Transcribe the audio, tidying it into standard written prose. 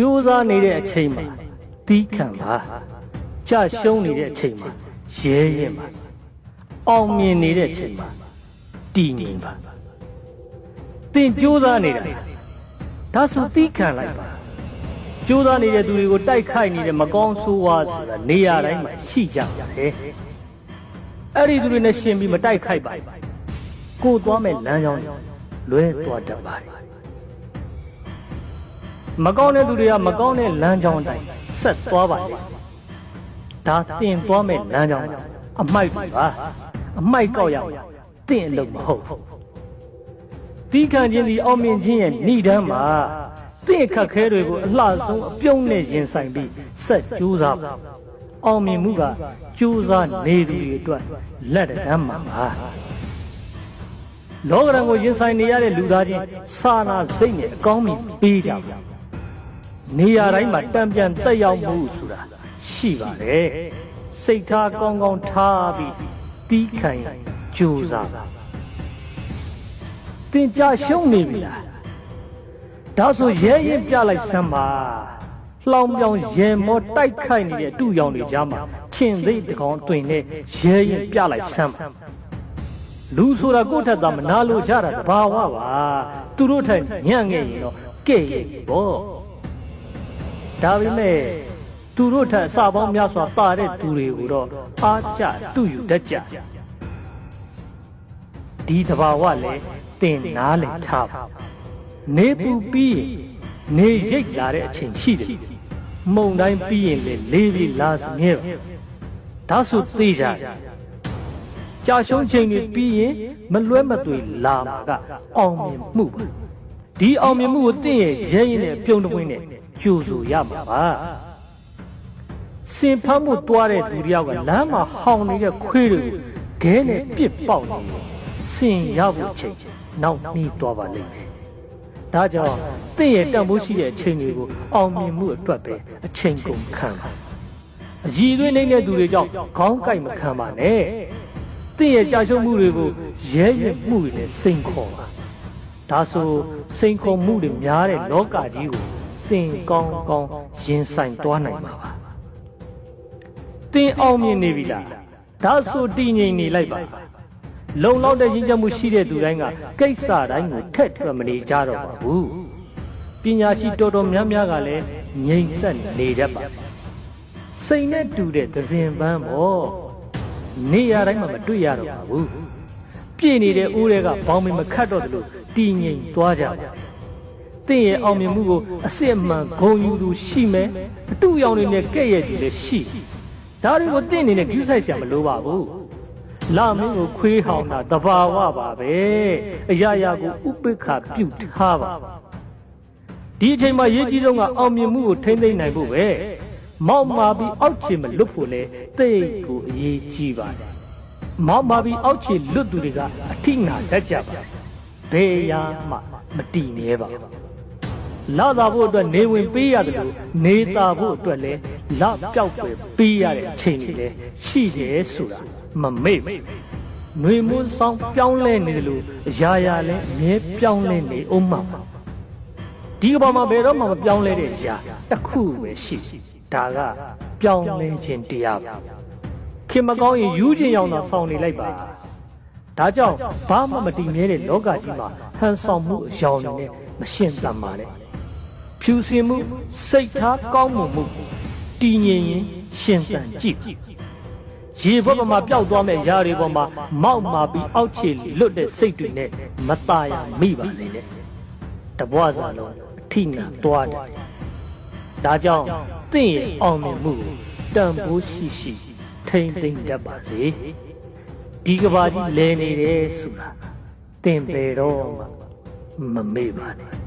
ကြိုးစားနေတဲ့အချိန်မှာတီးခံပါကြရှုံးနေတဲ့အချိန်မှာရဲရင်ပါအောင်မြင်နေတဲ့အချိန်မှာတည်ငြိမ်ပါသင်ကြိုးစားနေတာဒါဆိုတီးခံလိုက်ပါကြိုးစားနေတဲ့သူတွေကိုတိုက်ခိုက်နေတဲ့မကောင်းဆိုးဝါးဆိုတာနေရာတိုင်းမှာရှိကြပါတယ်အဲ့ဒီသူတွေနဲ့ရှင်ပြီးမတိုက်ခိုက်ပါကိုသွားမဲ့လမ်းကြောင်းလွဲသွားတတ်ပါတယ်မကောင်းတဲ့သူတွေကမကောင်းတဲ့လမ်းကြောင်းအတိုင်းဆက်သွားပါလေဒါတင်သွားမဲ့လမ်းကြောင်းအမိုက်ပါအမိုက်ကောက်ရတင့်အလုပ်မဟုတ်တီးခံခြင်းဒီအောင်မြင်ခြင်းရဲ့ဏိဒန်းမှာတင့်အခက်ခဲတွေကိုအလှဆုံးအပြုံးနဲ့ရင်ဆိုင်ပြီးဆက်ကြိုးစားပါအောင်မြင်မှုကကြိုးစားနေသူတွေအတွက်လက်တကမ်းမှာပါလောကရန်ကိုရင်ဆိုင်နေရတဲ့လူသားချင်းစာနာစိတ်နဲ့အကောင်းမြင်ပေးကြပါနေရာတိုင်းမှာတံပြန်တက်ရောက်မှုဆိုတာရှိပါတယ်စိတ်ထားကောင်းကောင်းထားပြီးတီးခံကြိုးစားပါသင်ကြရှုံးနေပြီလားဒါဆိုရဲရင်ပြလိုက်စမ်းပါလှောင်ပြောင်ရဲမောတိုက်ခိုက်နေတဲ့အတူရောင်တွေကြားမှာချင်းသိတကောင်တွင်နဲ့ရဲရင်ပြလိုက်စမ်းပါလူဆိုတာကိုယ့်ထက်သာမနာလို့ကြတာတဘာဝပါသူတို့ထက်ညံ့ခဲ့ရင်တော့ကဲ့ရဲ့ပေါ့ဒါပေမဲ့သူတို့ထက်အစပေါင်းများစွာပါတဲ့သူတွေကိုတော့အားကျတူယူတတ်ကြဒီတဘာဝလည်းတင်နားလည်ထားပါနေပူပြီးနေရိတ်လာတဲ့အချိန်ရှိတယ်မုံတိုင်းပြီးရင်လေလေးပြီးလာစမြဲပါဒါဆိုသိကြကြာရှုံးချိန်တွေပြီးရင်မလွဲမသွေလာမှာကအောင်မြင်မှုပါဒီအောင်မြင်မှုကိုတင့်ရဲ့ရဲရင်နဲ့ပြုံးတဝင်းနဲ့ကြိုးဆိုရမှာပါစင်ဖမ်းမှုတွားတဲ့သူတယောက်ကလမ်းမှာဟောင်နေတဲ့ခွေးတွေကိုခဲနဲ့ပစ်ပေါက်နေစင်ရဖို့ချိန်နောက်နှီးသွားပါလိမ့်မယ်ဒါကြောင့်တင့်ရဲ့တန်ဖိုးရှိတဲ့အချိန်တွေကိုအောင်မြင်မှုအတွက်ပဲအချိန်ကုန်ခံပါအည်သွေးနေတဲ့သူတွေကြောင့်ခေါင်းကိုက်မခံပါနဲ့တင့်ရဲ့ကြာရှုံးမှုတွေကိုရဲရဲမှုတွေနဲ့စိန်ခေါ်ပါဒါဆိုစိန်ခေါ်မှုတွေများတဲ့လောကကြီးကိုသင်ကောင်းကောင်းရင်ဆိုင်သွားနိုင်မှာပါသင်အောင်မြင်နေပြီလားဒါဆိုတည်ငြိမ်နေလိုက်ပါလုံလောက်တဲ့ရင်းချက်မှုရှိတဲ့သူတိုင်းကကိစ္စတိုင်းကိုထက်ထွက်မနေကြတော့ပါဘူးပညာရှိတော်တော်များများကလည်းငြိမ်သက်နေတတ်ပါစိတ်နဲ့တူတဲ့သဇင်ပန်းပေါ့နေရာတိုင်းမှာမတွေ့ရတော့ပါဘူးပြည့်နေတဲ့အိုးတွေကဘောင်းမမခတ်တော့တယ်လို့တည်ငြိမ်သွားကြပါတင့်ရဲ့အောင်မြင်မှုကိုအစစ်အမှန်ဂုဏ်ယူသူရှိမယ်အတူရောင်တွေနဲ့ကဲ့ရဲ့သူလည်းရှိဒါတွေကိုတင့်အနေနဲ့ကျူးဆိုင်စရာမလိုပါဘူးလာမင်းကိုခွေးဟောင်းတာတဘာဝပါပဲအရာရာကိုဥပိ္ပခပြုထားပါဒီအချိန်မှာရေးကြီးဆုံးကအောင်မြင်မှုကိုထိမ့်သိမ့်နိုင်ဖို့ပဲမောက်မာပြီးအောက်ခြေမလွတ်ဖို့လဲတိတ်ကိုအရေးကြီးပါတယ်မောက်မာပြီးအောက်ခြေလွတ်သူတွေကအထိနာတတ်ကြပါဘယ်ရာမှမတည်မြဲပါလာသာဖို့အတွက်နေဝင်ပေးရတယ်လို့နေသာဖို့အတွက်လဲလပြောက်ပဲပေးရတဲ့အချိန်တွေလဲရှိတယ်ဆိုတာမမေ့ຫນွေမိုးဆောင်ပြောင်းလဲနေတယ်လို့အရာရာလဲအမြဲပြောင်းလဲနေအောင်မှာဒီကဘာမှာဘယ်တော့မှမပြောင်းလဲတဲ့အရာတစ်ခုပဲရှိဒါကပြောင်းလဲခြင်းတရားပါခင်မကောင်းရင်ယူခြင်းရောင်သာဆောင်နေလိုက်ပါဒါကြောင့်ဘာမှမတည်မြဲတဲ့လောကကြီးမှာဟန်ဆောင်မှုအယောင်တွေနဲ့မရှင်းသန်ပါနဲ့ဖြူစင်မှုစိတ်ထားကောင်းမှုတည်ငြိမ်ရင်ရှင်းသန်ကြည့်ရေဘဝမှာပျောက်သွားမဲ့ຢာတွေပေါ်မှာမောက်မာပြီးအောက်ခြေလွတ်တဲ့စိတ်တွေနဲ့မตายရမိပါစေနဲ့တဘွားစားလုံးအထိနာသွားတယ်ဒါကြောင့်သင်ရဲ့အောင်မြင်မှုကိုတန်ဖိုးရှိရှိထိမ့်သိမ့်တတ်ပါစေဒီကဘာကြီးလဲနေတယ်ဆိုတာသင်ပေတော့မှမမေ့ပါနဲ့